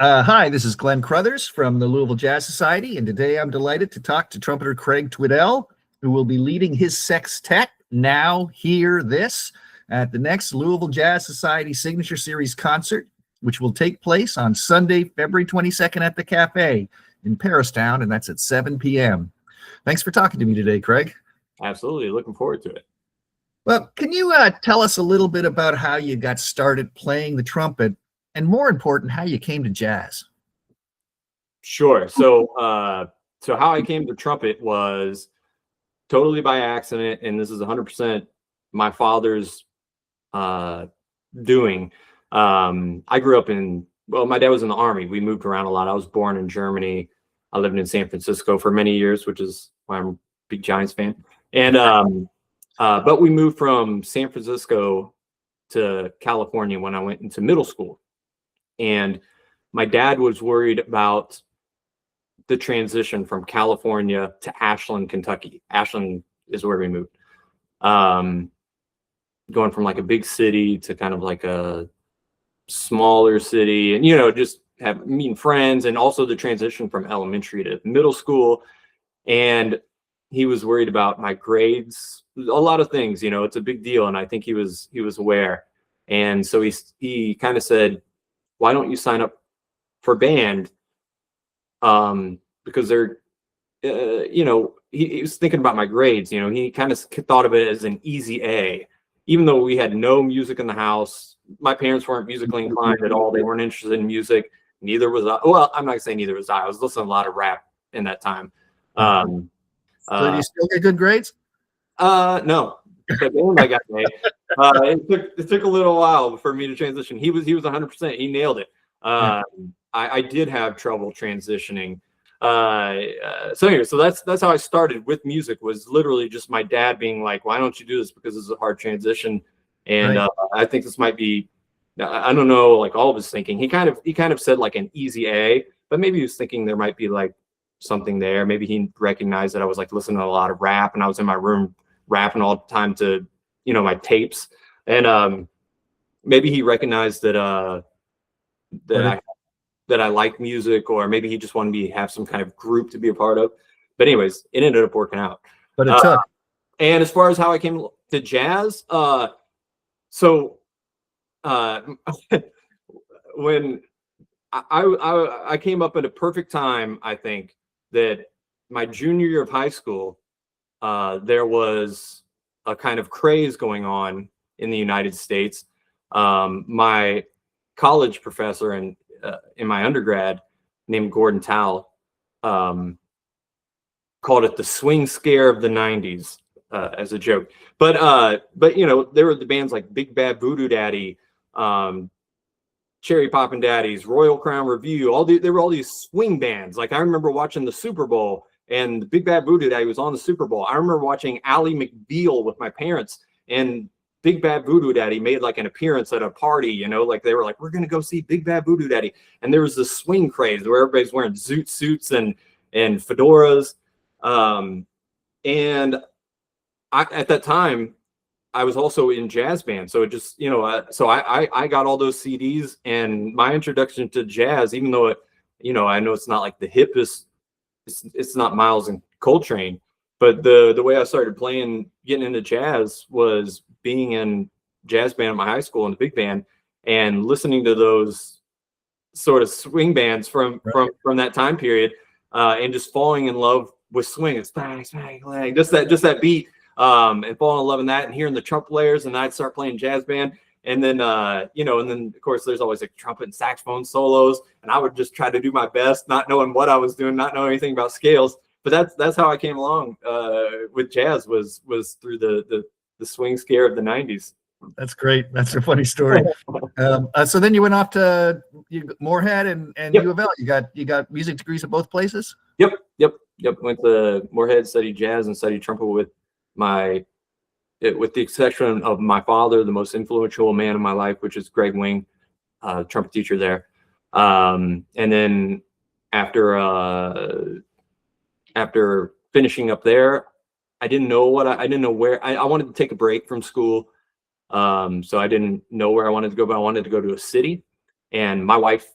Hi, this is Glenn Crothers from the Louisville Jazz Society, and today I'm delighted to talk to trumpeter Craig Tweddell, who will be leading his sextet, Now Hear This, at the next Louisville Jazz Society Signature Series concert, which will take place on Sunday, February 22nd at the Café in Paristown, and that's at 7 p.m. Thanks for talking to me today, Craig. Absolutely. Looking forward to it. Well, can you tell us a little bit about how you got started playing the trumpet, and more important, how you came to jazz? Sure. So how I came to trumpet was totally by accident, and this is 100% my father's doing. I grew up my dad was in the Army. We moved around a lot. I was born in Germany. I lived in San Francisco for many years, which is why I'm a big Giants fan. And but we moved from San Francisco to California when I went into middle school. And my dad was worried about the transition from California to Ashland, Kentucky. Ashland is where we moved. Going from like a big city to kind of like a smaller city, and just meeting friends, and also the transition from elementary to middle school. And he was worried about my grades, a lot of things. It's a big deal, and I think he was aware. And so he kind of said, why don't you sign up for band? Because they're, he was thinking about my grades. He kind of thought of it as an easy A, even though we had no music in the house. My parents weren't musically inclined at all. They weren't interested in music. Neither was I. Well, I'm not gonna say neither was I. I was listening to a lot of rap in that time. So do you still get good grades? No. The band I got made. It took a little while for me to transition. He was 100%. He nailed it. I did have trouble transitioning. So anyway, so that's how I started with music. Was literally just my dad being like, "Why don't you do this? Because it's a hard transition." And Right. I think this might be, I don't know, like all of his thinking. He kind of said like an easy A, but maybe he was thinking there might be like something there. Maybe he recognized that I was like listening to a lot of rap, and I was in my room rapping all the time to my tapes. And maybe he recognized that I like music, or maybe he just wanted me to have some kind of group to be a part of. But anyways, it ended up working out. But it took. And as far as how I came to jazz, when I came up at a perfect time, I think, that my junior year of high school, there was a kind of craze going on in the United States. My college professor in my undergrad, named Gordon Towle, called it the swing scare of the 90s, as a joke. But there were the bands like Big Bad Voodoo Daddy, Cherry Poppin' Daddies, Royal Crown Review. There were all these swing bands. Like, I remember watching the Super Bowl, and the Big Bad Voodoo Daddy was on the Super Bowl. I remember watching Ally McBeal with my parents, and Big Bad Voodoo Daddy made like an appearance at a party. Like they were like, "We're gonna go see Big Bad Voodoo Daddy," and there was this swing craze where everybody's wearing zoot suits and fedoras. And at that time, I was also in jazz band, so it just so I got all those CDs, and my introduction to jazz, even though I know it's not like the hippest. It's not Miles and Coltrane, but the way I started getting into jazz was being in jazz band at my high school in the big band, and listening to those sort of swing bands from that time period, and just falling in love with swing. It's bang, bang, bang, just that beat, and falling in love in that, and hearing the trumpet players, and I'd start playing jazz band. And then, and then of course there's always like trumpet and saxophone solos, and I would just try to do my best, not knowing what I was doing, not knowing anything about scales. But that's how I came along with jazz, was through the swing scare of the 90s. That's great. That's a funny story. So then you went off to Moorhead and Yep. UofL. You got music degrees at both places? Yep. Went to Moorhead, studied jazz and studied trumpet with the exception of my father, the most influential man in my life, which is Greg Wing, trumpet teacher there. And then after finishing up there, I didn't know where I wanted to take a break from school. So I didn't know where I wanted to go, but I wanted to go to a city. And my wife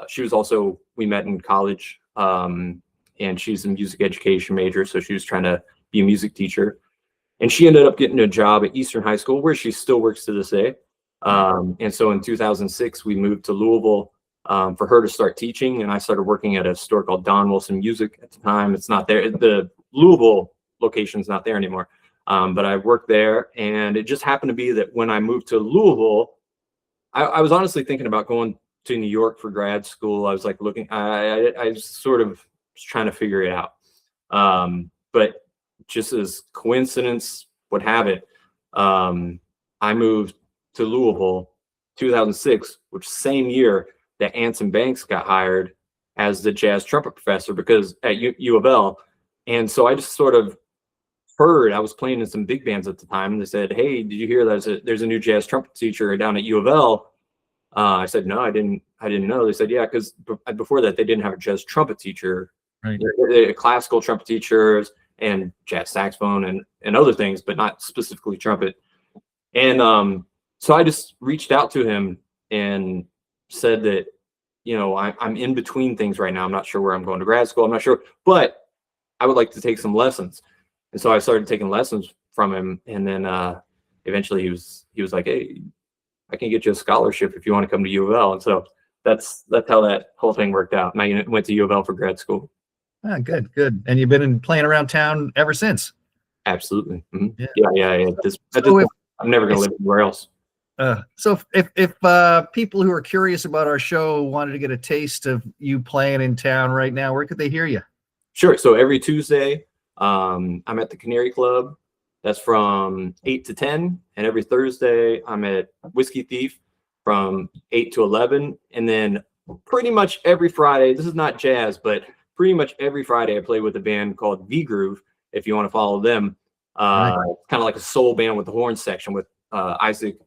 she was also, we met in college, and she's a music education major, so she was trying to be a music teacher, and she ended up getting a job at Eastern High School, where she still works to this day. And so in 2006 we moved to Louisville for her to start teaching, and I started working at a store called Don Wilson Music. At the time, it's not there, the Louisville location's not there anymore, but I worked there, and it just happened to be that when I moved to Louisville, I was honestly thinking about going to New York for grad school. I was like looking, I sort of was trying to figure it out. But just as coincidence would have it, I moved to Louisville 2006, which same year that Anson Banks got hired as the jazz trumpet professor because at UofL. And so I just sort of heard, I was playing in some big bands at the time, and they said, "Hey, did you hear there's a new jazz trumpet teacher down at UofL?" I said, "No, I didn't know." They said, "Yeah, because before that they didn't have a jazz trumpet teacher, Right. They're classical trumpet teachers and jazz saxophone and other things, but not specifically trumpet." And so I just reached out to him and said that, I'm in between things right now. I'm not sure where I'm going to grad school. I'm not sure, but I would like to take some lessons. And so I started taking lessons from him. And then eventually he was like, "Hey, I can get you a scholarship if you want to come to UofL." And so that's how that whole thing worked out. And I went to UofL for grad school. Ah, good. And you've been playing around town ever since. Absolutely. Mm-hmm. Yeah. Yeah. I'm never going to live anywhere else. So if people who are curious about our show wanted to get a taste of you playing in town right now, where could they hear you? Sure. So every Tuesday, I'm at the Canary Club. That's from 8 to 10. And every Thursday, I'm at Whiskey Thief from 8 to 11. And then pretty much every Friday, this is not jazz, but pretty much every Friday, I play with a band called V Groove, if you want to follow them. Right. Kind of like a soul band with the horn section with Isaac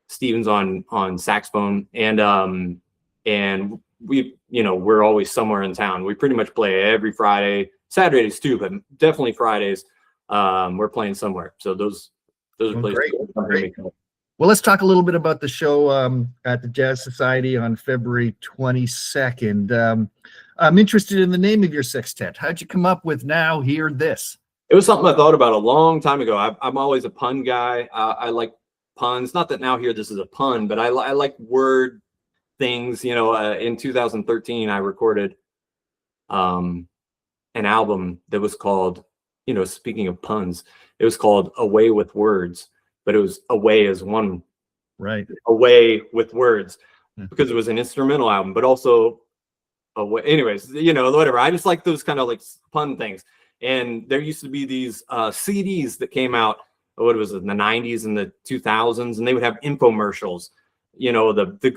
Stevens on saxophone. And we, we're always somewhere in town. We pretty much play every Friday, Saturdays too, but definitely Fridays. We're playing somewhere. So those are places. Great. Well, let's talk a little bit about the show at the Jazz Society on February 22nd. I'm interested in the name of your sextet. How'd you come up with Now Hear This? It was something I thought about a long time ago. I'm always a pun guy. I like puns. Not that Now Hear This is a pun, but I like word things. In 2013, I recorded an album that was called, speaking of puns, it was called Away with Words, but it was away as one, right? Away with words, because it was an instrumental album, but also away. Anyways, whatever. I just like those kind of like pun things. And there used to be these CDs that came out, what was it, in the 90s and the 2000s, and they would have infomercials, the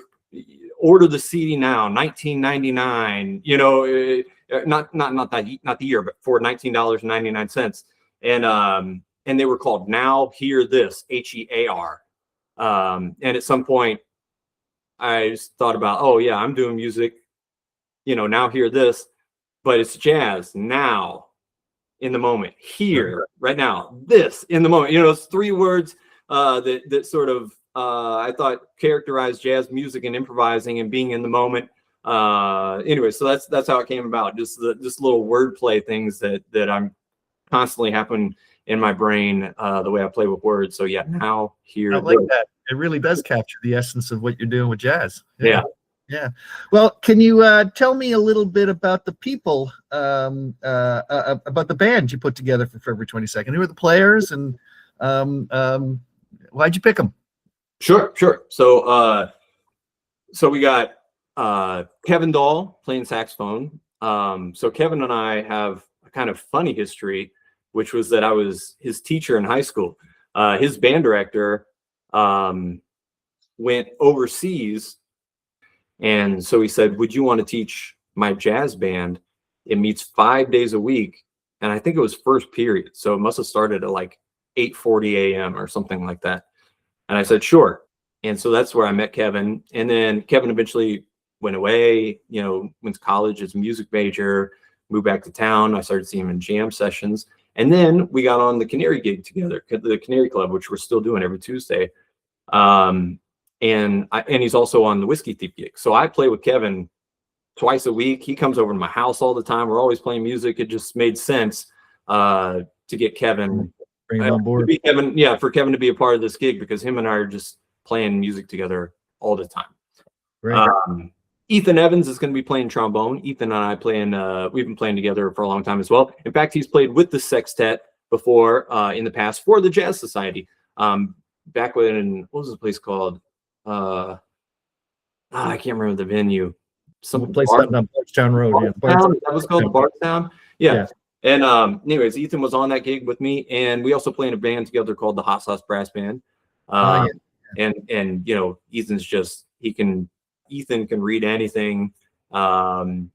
order the CD now, $19.99, not the year, but for $19.99. And they were called Now Hear This, HEAR. And at some point I just thought about, oh yeah, I'm doing music, now hear this, but it's jazz now, in the moment, here, right now, this, in the moment. It's three words that sort of I thought characterized jazz music and improvising and being in the moment. Anyway, so that's how it came about. Just little wordplay things that I'm constantly happen in my brain, the way I play with words. So yeah, Now Hear I like this. that. It really does capture the essence of what you're doing with jazz. Yeah. Well, can you tell me a little bit about the people, about the band you put together for February 22nd? Who are the players, and why'd you pick them? Sure. So we got Kevin Dahl playing saxophone. So Kevin and I have a kind of funny history, which was that I was his teacher in high school. His band director went overseas. And so he said, "Would you want to teach my jazz band? It meets 5 days a week." And I think it was first period. So it must have started at like 8:40 a.m. or something like that. And I said, "Sure." And so that's where I met Kevin. And then Kevin eventually went away, went to college as a music major, moved back to town. I started seeing him in jam sessions. And then we got on the Canary gig together, the Canary Club, which we're still doing every Tuesday. and he's also on the Whiskey Thief gig. So I play with Kevin twice a week. He comes over to my house all the time. We're always playing music. It just made sense to get Kevin, Bring him on board. for Kevin to be a part of this gig, because him and I are just playing music together all the time. Right. Ethan Evans is going to be playing trombone. Ethan and I we've been playing together for a long time as well. In fact, he's played with the sextet before in the past for the Jazz Society. Back when, what was the place called? I can't remember the venue. Some place on Bardstown Road. That was called Bardstown. Yeah. And anyways, Ethan was on that gig with me, and we also play in a band together called the Hot Sauce Brass Band. And you know, Ethan's just Ethan can read anything, and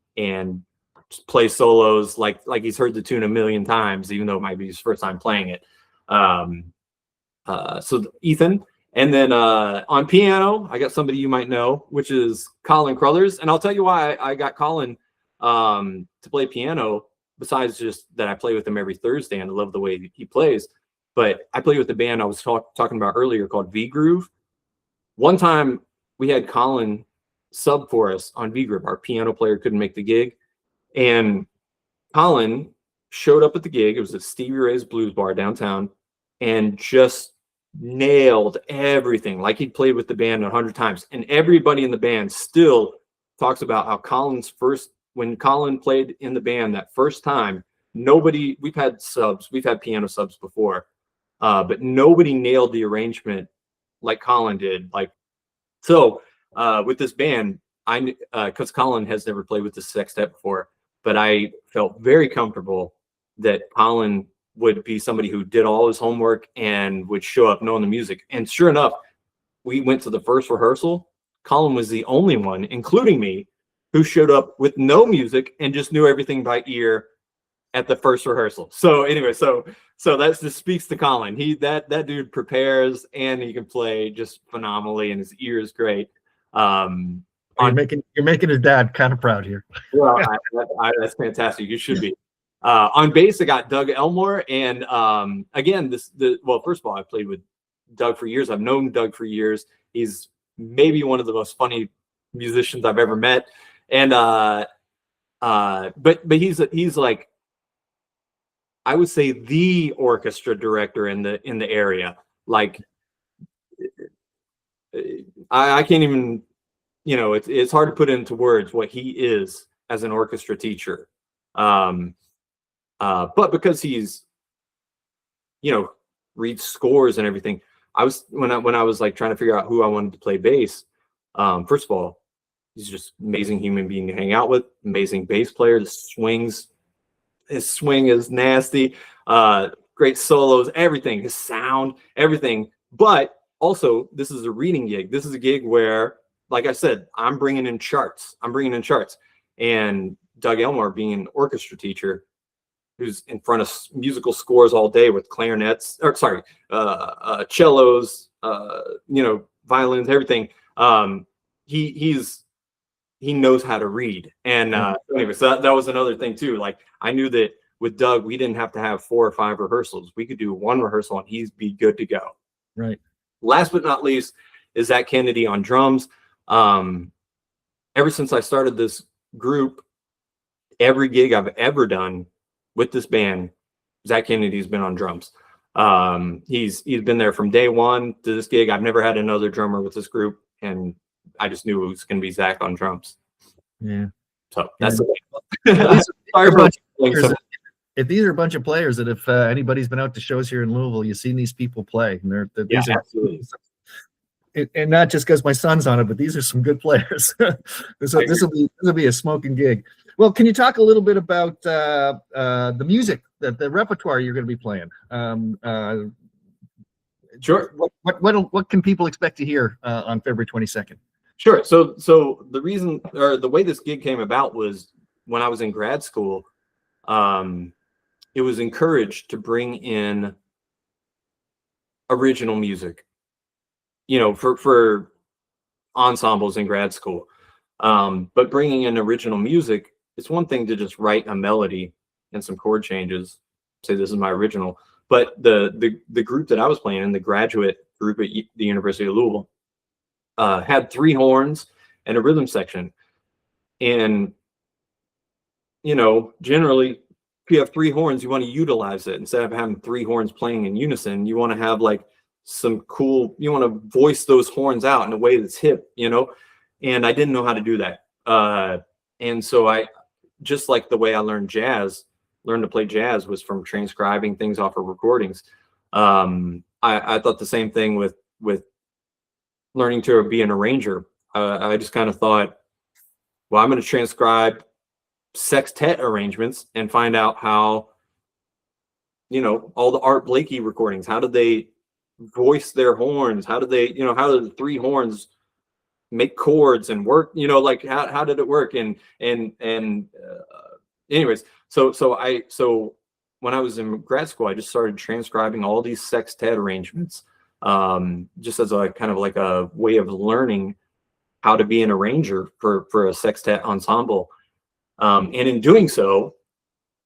just play solos like he's heard the tune a million times, even though it might be his first time playing it. So Ethan. And then on piano, I got somebody you might know, which is Colin Crothers. And I'll tell you why I got Colin to play piano, besides just that I play with him every Thursday and I love the way he plays. But I play with the band I was talking about earlier called V Groove. One time we had Colin sub for us on V Groove. Our piano player couldn't make the gig. And Colin showed up at the gig. It was at Stevie Ray's Blues Bar downtown, and just nailed everything, like he'd played with the band 100 times. And everybody in the band still talks about how when Colin played in the band that first time, we've had piano subs before, but nobody nailed the arrangement like Colin did. With this band, because Colin has never played with the sextet before, but I felt very comfortable that Colin would be somebody who did all his homework and would show up knowing the music. And sure enough, we went to the first rehearsal. Colin was the only one, including me, who showed up with no music and just knew everything by ear at the first rehearsal. So anyway, so that just speaks to Colin. That dude prepares, and he can play just phenomenally, and his ear is great. You're making his dad kind of proud here. Well, that's fantastic. You should be. On bass, I got Doug Elmore, and again, first of all, I played with Doug for years. I've known Doug for years. He's maybe one of the most funny musicians I've ever met, and but he's like, I would say, the orchestra director in the area. Like, I can't even, it's hard to put into words what he is as an orchestra teacher. But because he's, reads scores and everything, when I was like trying to figure out who I wanted to play bass, first of all, he's just an amazing human being to hang out with, amazing bass player. His swing is nasty, great solos, everything, his sound, everything. But also, this is a reading gig. This is a gig where, like I said, I'm bringing in charts. And Doug Elmore, being an orchestra teacher who's in front of musical scores all day with cellos, violins, everything. He knows how to read. And anyway, so that was another thing too. Like, I knew that with Doug, we didn't have to have 4 or 5 rehearsals. We could do one rehearsal and he'd be good to go. Right. Last but not least is Zach Kennedy on drums. Ever since I started this group, every gig I've ever done with this band, Zach Kennedy's been on drums. He's been there from day one to this gig. I've never had another drummer with this group, and I just knew it was going to be Zach on drums. Yeah. So that's if these are a bunch of players that if anybody's been out to shows here in Louisville, you've seen these people play. And absolutely. And not just because my son's on it, but these are some good players. This will be a smoking gig. Well, can you talk a little bit about the music, the repertoire you're going to be playing? Sure. What can people expect to hear on February 22nd? Sure. So the reason, or the way this gig came about, was when I was in grad school. It was encouraged to bring in original music, for ensembles in grad school. But bringing in original music, it's one thing to just write a melody and some chord changes, say this is my original. But the group that I was playing in, the graduate group at the University of Louisville, had 3 horns and a rhythm section. And, you know, generally, if you have 3 horns, you want to utilize it. Instead of having 3 horns playing in unison, you want to have like some cool, you want to voice those horns out in a way that's hip, you know? And I didn't know how to do that. And so I, just like the way I learned to play jazz was from transcribing things off of recordings. I thought the same thing with learning to be an arranger. I just kind of thought, well, I'm going to transcribe sextet arrangements and find out how, you know, all the Art Blakey recordings, how did they voice their horns? How did they, you know, how did the 3 horns make chords and work, you know, like how did it work? And anyways, so when I was in grad school, I just started transcribing all these sextet arrangements, just as a kind of like a way of learning how to be an arranger for a sextet ensemble. And in doing so,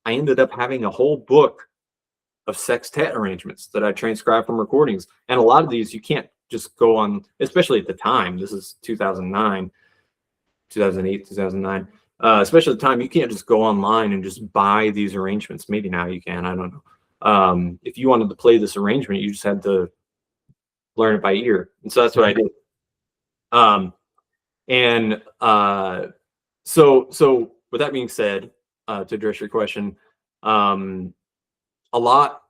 I ended up having a whole book of sextet arrangements that I transcribed from recordings. And a lot of these you can't just go on, especially at the time. This is 2009, 2008, 2009. Especially at the time, you can't just go online and just buy these arrangements. Maybe now you can, I don't know. If you wanted to play this arrangement, you just had to learn it by ear. And so that's what I did. So with that being said, to address your question,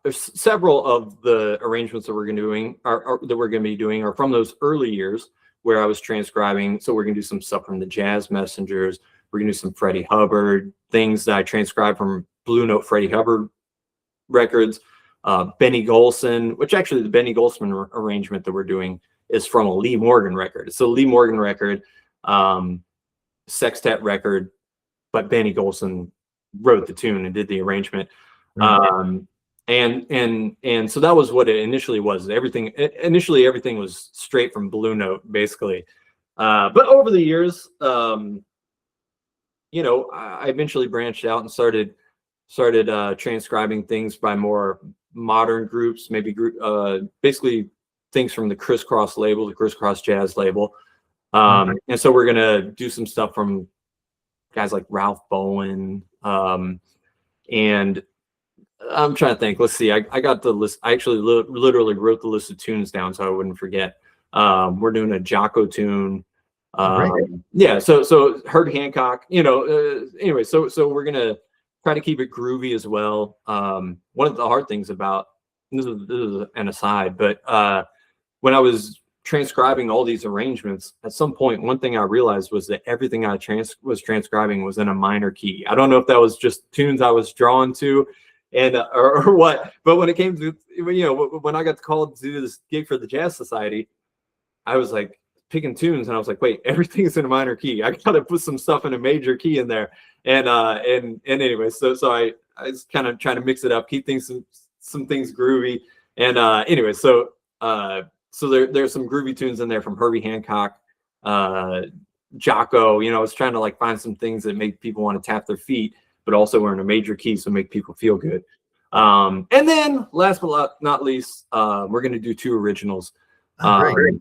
there's several of the arrangements that we're going to be doing are from those early years where I was transcribing. So we're going to do some stuff from the Jazz Messengers. We're going to do some Freddie Hubbard, things that I transcribed from Blue Note Freddie Hubbard records, Benny Golson, which actually the Benny Golson arrangement that we're doing is from a Lee Morgan record. It's a Lee Morgan record, sextet record, but Benny Golson wrote the tune and did the arrangement. And so that was what it initially was. Initially everything was straight from Blue Note, basically. But over the years, you know, I eventually branched out and started transcribing things by more modern groups, basically things from the Crisscross label, the Crisscross Jazz label. And so we're gonna do some stuff from guys like Ralph Bowen, and I'm trying to think. Let's see. I got the list. I actually literally wrote the list of tunes down so I wouldn't forget. We're doing a Jocko tune. Yeah. So Herbie Hancock. You know. Anyway, so we're gonna try to keep it groovy as well. One of the hard things about this is an aside, but when I was transcribing all these arrangements, at some point, one thing I realized was that everything I was transcribing was in a minor key. I don't know if that was just tunes I was drawn to, and or what. But when it came to, you know, when I got called to do this gig for the Jazz Society, I was like picking tunes, and I was like, wait, everything's in a minor key. I got to put some stuff in a major key in there. And anyway, so I was kind of trying to mix it up, keep things some things groovy. And anyway, so there's some groovy tunes in there from Herbie Hancock, Jocko. You know, I was trying to like find some things that make people want to tap their feet, but also we're in a major key, so make people feel good. And then last but not least, we're going to do 2 originals. Great.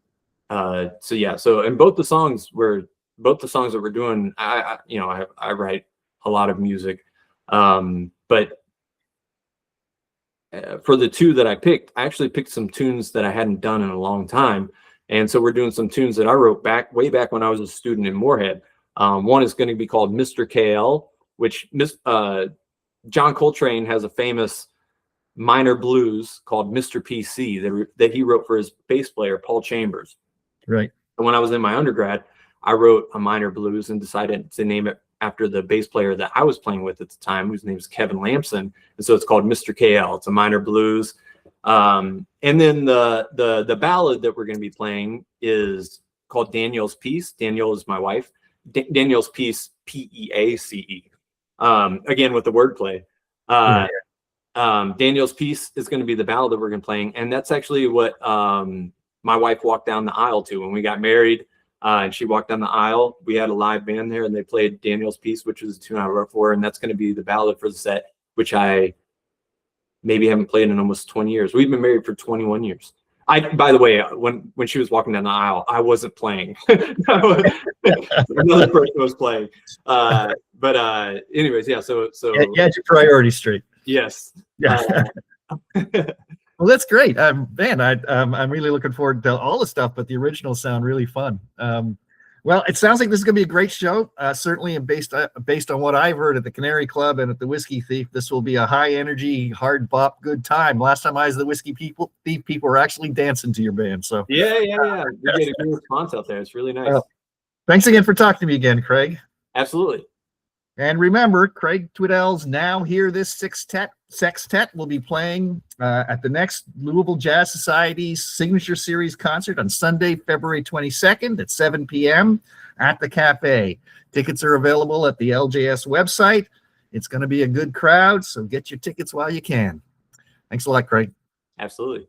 So yeah, so and both the songs that we're doing, I write a lot of music, but for the 2 that I picked, I actually picked some tunes that I hadn't done in a long time. And so we're doing some tunes that I wrote way back when I was a student in Moorhead. One is going to be called Mr. KL, which John Coltrane has a famous minor blues called Mr. PC that he wrote for his bass player, Paul Chambers. Right. And when I was in my undergrad, I wrote a minor blues and decided to name it after the bass player that I was playing with at the time, whose name is Kevin Lamson. And so it's called Mr. KL. It's a minor blues. And then the ballad that we're going to be playing is called Daniel's Piece. Daniel is my wife. Daniel's Piece, Peace. Again, with the wordplay. Daniel's Piece is going to be the ballad that we're going to be playing. And that's actually what my wife walked down the aisle to when we got married. And she walked down the aisle. We had a live band there, and they played Daniel's Piece, which is a tune I wrote for her. And that's going to be the ballad for the set, which I maybe haven't played in almost 20 years. We've been married for 21 years. By the way, when she was walking down the aisle, I wasn't playing. Another person was playing. Anyways, yeah. So you had your priorities straight. Yes. Yeah. Well, that's great. Man, I'm really looking forward to all the stuff, but the originals sound really fun. Well, it sounds like this is going to be a great show. Certainly, and based on what I've heard at the Canary Club and at the Whiskey Thief, this will be a high energy, hard bop, good time. Last time I was at the Whiskey Thief, people were actually dancing to your band. So yeah. We get a good response out there. It's really nice. Thanks again for talking to me again, Craig. Absolutely. And remember, Craig Tweddell's Now Hear This Sextet will be playing at the next Louisville Jazz Society's Signature Series concert on Sunday, February 22nd at 7 p.m. at the Café. Tickets are available at the LJS website. It's going to be a good crowd, so get your tickets while you can. Thanks a lot, Craig. Absolutely.